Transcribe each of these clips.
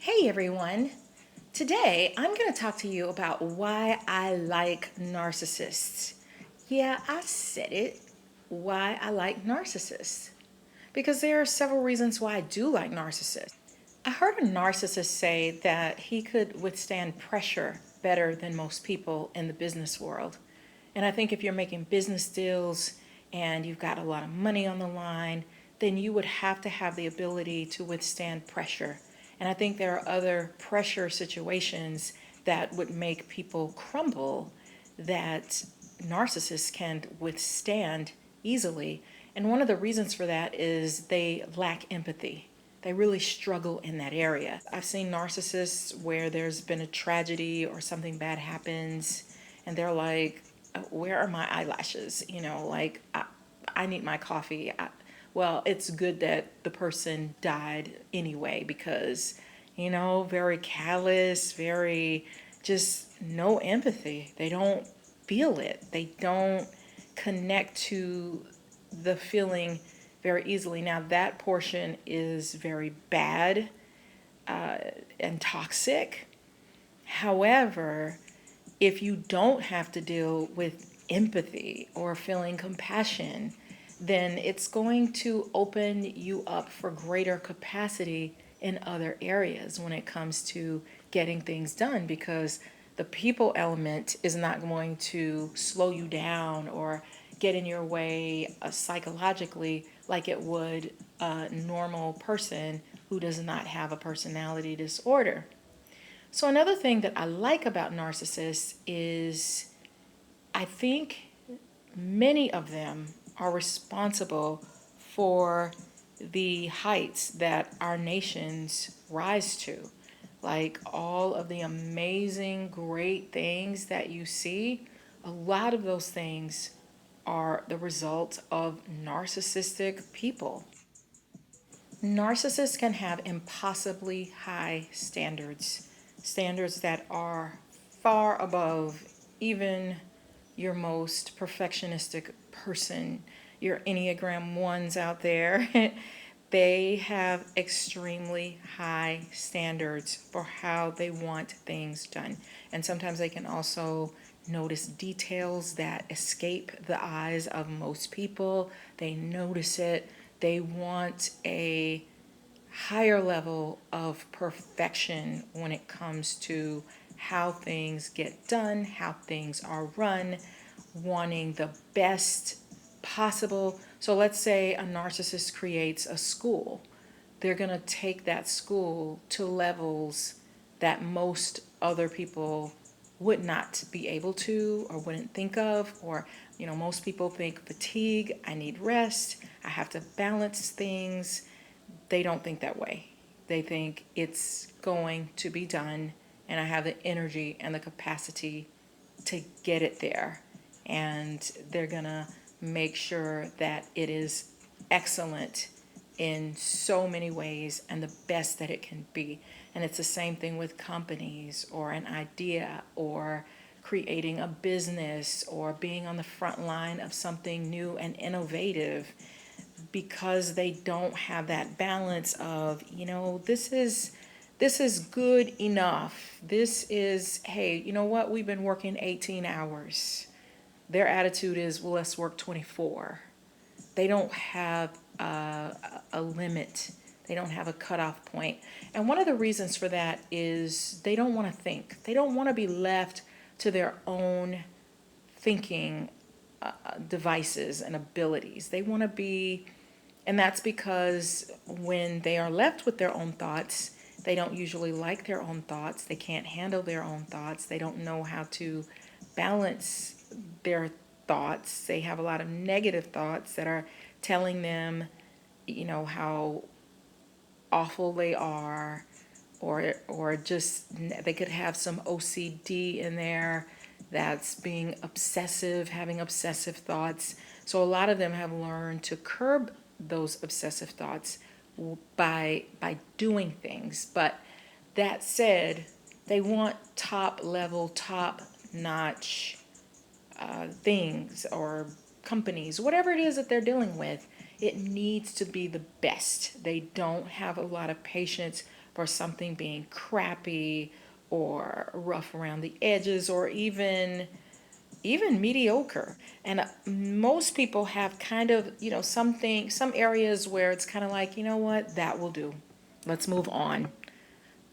Hey everyone! Today I'm going to talk to you about why I like narcissists. Yeah, I said it. Why I like narcissists. Because there are several reasons why I do like narcissists. I heard a narcissist say that he could withstand pressure better than most people in the business world. And I think if you're making business deals and you've got a lot of money on the line, then you would have to have the ability to withstand pressure. And I think there are other pressure situations that would make people crumble that narcissists can withstand easily. And one of the reasons for that is they lack empathy. They really struggle in that area. I've seen narcissists where there's been a tragedy or something bad happens, and they're like, where are my eyelashes? I need my coffee. Well, it's good that the person died anyway because, very callous, very just no empathy. They don't feel it. They don't connect to the feeling very easily. Now, that portion is very bad and toxic. However, if you don't have to deal with empathy or feeling compassion, then it's going to open you up for greater capacity in other areas when it comes to getting things done because the people element is not going to slow you down or get in your way psychologically like it would a normal person who does not have a personality disorder. So, another thing that I like about narcissists is I think many of them are responsible for the heights that our nations rise to. Like all of the amazing, great things that you see, a lot of those things are the result of narcissistic people. Narcissists can have impossibly high standards, standards that are far above even your most perfectionistic person, your Enneagram ones out there. They have extremely high standards for how they want things done. And sometimes they can also notice details that escape the eyes of most people. They notice it. They want a higher level of perfection when it comes to how things get done, how things are run, wanting the best possible. So let's say a narcissist creates a school. They're going to take that school to levels that most other people would not be able to or wouldn't think of. Or, most people think fatigue, I need rest, I have to balance things. They don't think that way. They think it's going to be done and I have the energy and the capacity to get it there. And they're going to make sure that it is excellent in so many ways and the best that it can be. And it's the same thing with companies or an idea or creating a business or being on the front line of something new and innovative because they don't have that balance of, this is good enough. This is, hey, you know what? We've been working 18 hours. Their attitude is, well, let's work 24. They don't have a limit. They don't have a cutoff point. And one of the reasons for that is they don't want to think. They don't want to be left to their own thinking devices and abilities. They want to be, and that's because when they are left with their own thoughts, they don't usually like their own thoughts. They can't handle their own thoughts. They don't know how to balance their thoughts. They have a lot of negative thoughts that are telling them, how awful they are, or just they could have some OCD in there that's being obsessive, having obsessive thoughts. So a lot of them have learned to curb those obsessive thoughts by doing things. But that said, they want top level, top notch things or companies, whatever it is that they're dealing with. It needs to be the best. They don't have a lot of patience for something being crappy or rough around the edges or even mediocre. And most people have kind of, some areas where it's kind of like, you know what, that will do. Let's move on.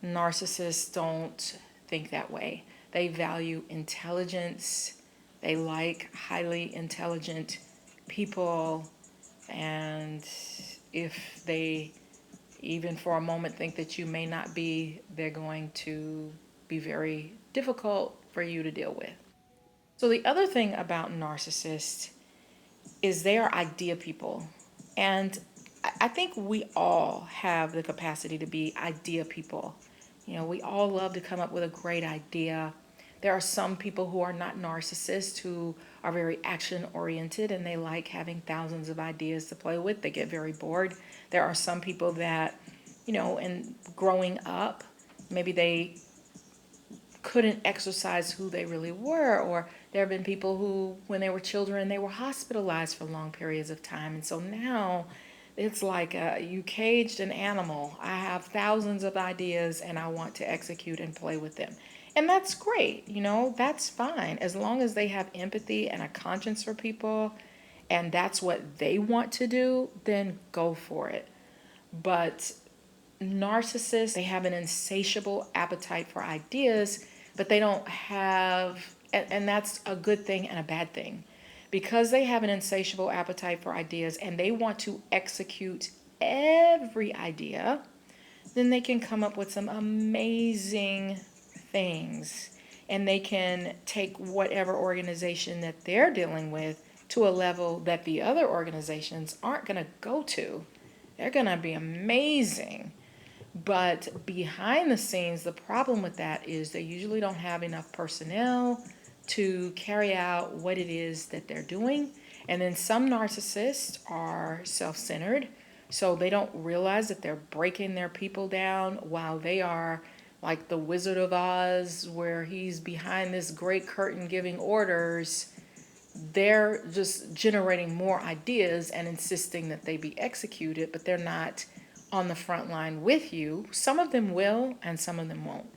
Narcissists don't think that way. They value intelligence. They like highly intelligent people. And if they even for a moment think that you may not be, they're going to be very difficult for you to deal with. So the other thing about narcissists is they are idea people. And I think we all have the capacity to be idea people. We all love to come up with a great idea. There are some people who are not narcissists who are very action oriented and they like having thousands of ideas to play with. They get very bored. There are some people that, in growing up, maybe they couldn't exercise who they really were, or there have been people who when they were children they were hospitalized for long periods of time, and so now it's like you caged an animal. I have thousands of ideas and I want to execute and play with them, and that's great. That's fine as long as they have empathy and a conscience for people and that's what they want to do, then go for it. But narcissists, they have an insatiable appetite for ideas, but they don't have, and that's a good thing and a bad thing. Because they have an insatiable appetite for ideas and they want to execute every idea, then they can come up with some amazing things. And they can take whatever organization that they're dealing with to a level that the other organizations aren't going to go to. They're going to be amazing. But behind the scenes, the problem with that is they usually don't have enough personnel to carry out what it is that they're doing. And then some narcissists are self-centered, so they don't realize that they're breaking their people down while they are like the Wizard of Oz, where he's behind this great curtain giving orders. They're just generating more ideas and insisting that they be executed, but they're not on the front line with you. Some of them will, and some of them won't.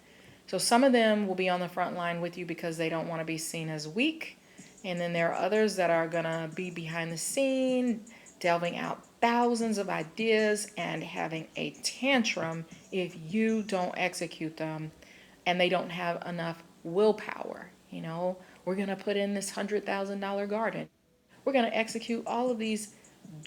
So some of them will be on the front line with you because they don't want to be seen as weak. And then there are others that are going to be behind the scene, delving out thousands of ideas and having a tantrum if you don't execute them and they don't have enough willpower. We're going to put in this $100,000 garden. We're going to execute all of these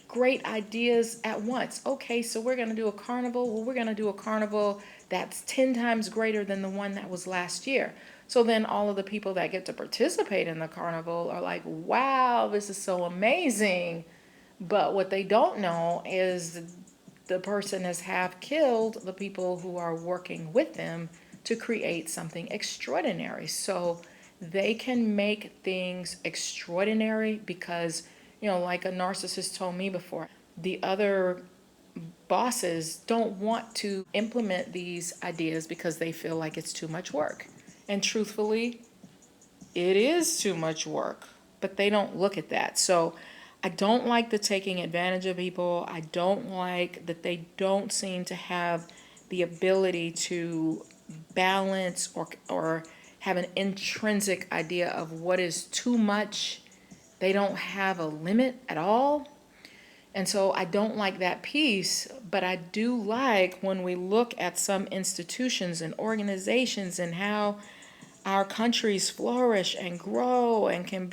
great ideas at once. Okay, so we're going to do a carnival. Well, we're going to do a carnival that's 10 times greater than the one that was last year. So then all of the people that get to participate in the carnival are like, wow, this is so amazing. But what they don't know is the person has half killed the people who are working with them to create something extraordinary. So they can make things extraordinary because, like a narcissist told me before, the other bosses don't want to implement these ideas because they feel like it's too much work. And truthfully, it is too much work, but they don't look at that. So I don't like the taking advantage of people. I don't like that they don't seem to have the ability to balance or have an intrinsic idea of what is too much. They don't have a limit at all. And so I don't like that piece, but I do like when we look at some institutions and organizations and how our countries flourish and grow and can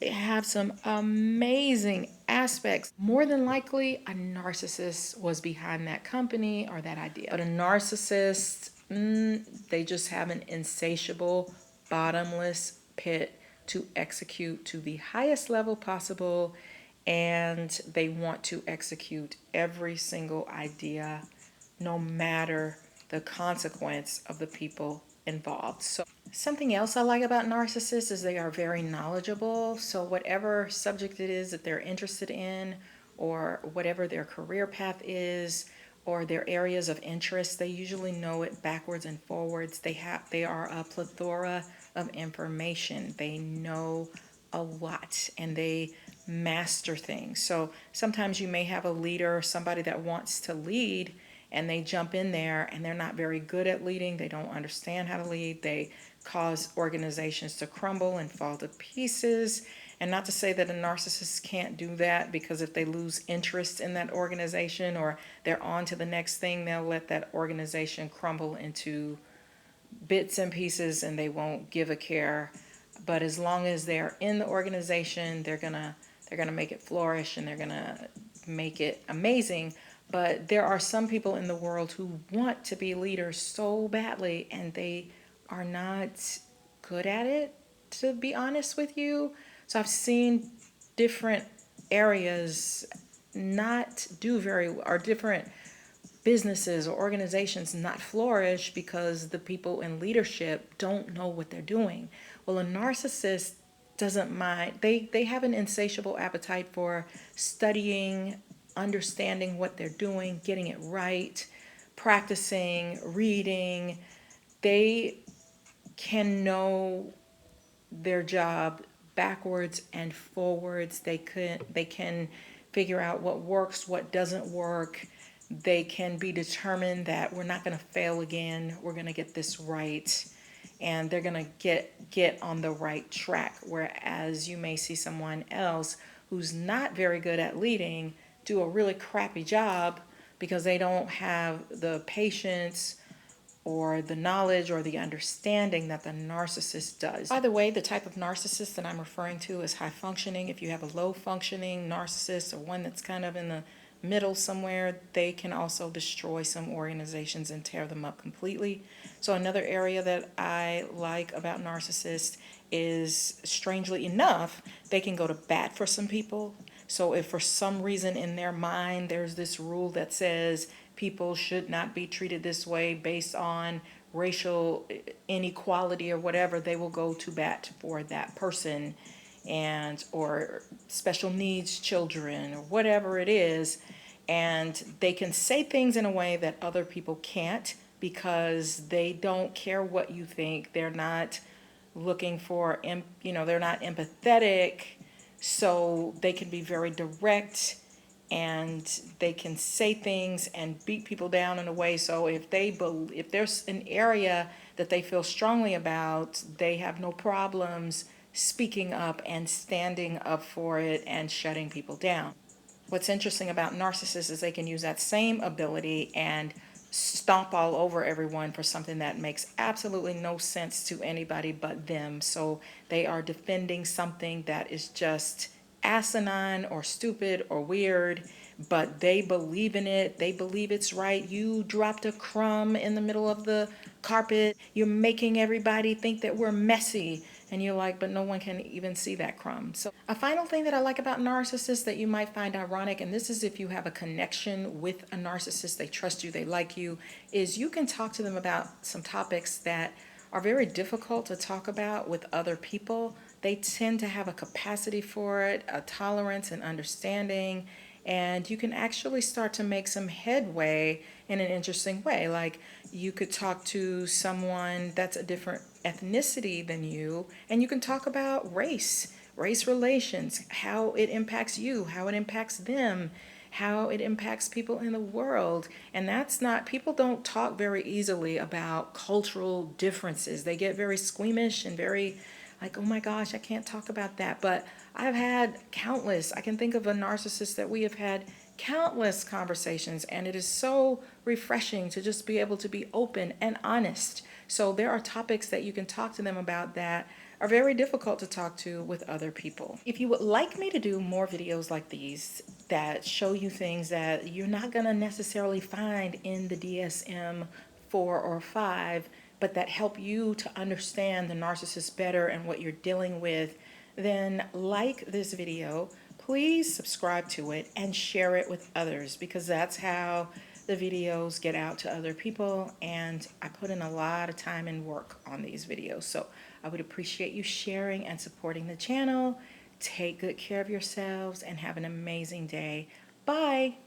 have some amazing aspects. More than likely, a narcissist was behind that company or that idea. But a narcissist, they just have an insatiable, bottomless pit to execute to the highest level possible, and they want to execute every single idea, no matter the consequence of the people involved. So something else I like about narcissists is they are very knowledgeable. So whatever subject it is that they're interested in, or whatever their career path is, or their areas of interest, they usually know it backwards and forwards. They are a plethora of information. They know a lot and they master things. So sometimes you may have a leader, somebody that wants to lead, and they jump in there and they're not very good at leading. They don't understand how to lead. They cause organizations to crumble and fall to pieces. And not to say that a narcissist can't do that, because if they lose interest in that organization or they're on to the next thing, they'll let that organization crumble into bits and pieces and they won't give a care. But as long as they're in the organization, they're gonna make it flourish and they're gonna make it amazing. But there are some people in the world who want to be leaders so badly and they are not good at it, to be honest with you. So I've seen different areas not do very, or different businesses or organizations not flourish because the people in leadership don't know what they're doing. Well, a narcissist doesn't mind. They have an insatiable appetite for studying, understanding what they're doing, getting it right, practicing, reading. They can know their job backwards and forwards. They can figure out what works, what doesn't work. They can be determined that we're not going to fail again. We're going to get this right, and they're going to get on the right track. Whereas you may see someone else who's not very good at leading do a really crappy job because they don't have the patience or the knowledge or the understanding that the narcissist does. By the way, the type of narcissist that I'm referring to is high functioning. If you have a low functioning narcissist or one that's kind of in the middle somewhere, they can also destroy some organizations and tear them up completely. So another area that I like about narcissists is, strangely enough, they can go to bat for some people. So if for some reason in their mind there's this rule that says people should not be treated this way based on racial inequality or whatever, they will go to bat for that person, and or special needs children or whatever it is. And they can say things in a way that other people can't because they don't care what you think. They're not looking for, they're not empathetic. So they can be very direct and they can say things and beat people down in a way. So if there's an area that they feel strongly about, they have no problems speaking up and standing up for it and shutting people down. What's interesting about narcissists is they can use that same ability and stomp all over everyone for something that makes absolutely no sense to anybody but them. So they are defending something that is just asinine or stupid or weird, but they believe in it. They believe it's right. You dropped a crumb in the middle of the carpet. You're making everybody think that we're messy. And you're like, but no one can even see that crumb. So a final thing that I like about narcissists that you might find ironic, and this is if you have a connection with a narcissist, they trust you, they like you, is you can talk to them about some topics that are very difficult to talk about with other people. They tend to have a capacity for it, a tolerance and understanding, and you can actually start to make some headway in an interesting way. Like, you could talk to someone that's a different ethnicity than you, and you can talk about race relations, how it impacts you, how it impacts them, how it impacts people in the world. And that's not, people don't talk very easily about cultural differences. They get very squeamish and very like, oh my gosh, I can't talk about that. But I've had countless, I can think of a narcissist that we have had countless conversations, and it is so refreshing to just be able to be open and honest. So there are topics that you can talk to them about that are very difficult to talk to with other people. If you would like me to do more videos like these that show you things that you're not going to necessarily find in the DSM 4 or 5, but that help you to understand the narcissist better and what you're dealing with, then like this video, please subscribe to it and share it with others, because that's how the videos get out to other people, and I put in a lot of time and work on these videos. So I would appreciate you sharing and supporting the channel. Take good care of yourselves and have an amazing day. Bye.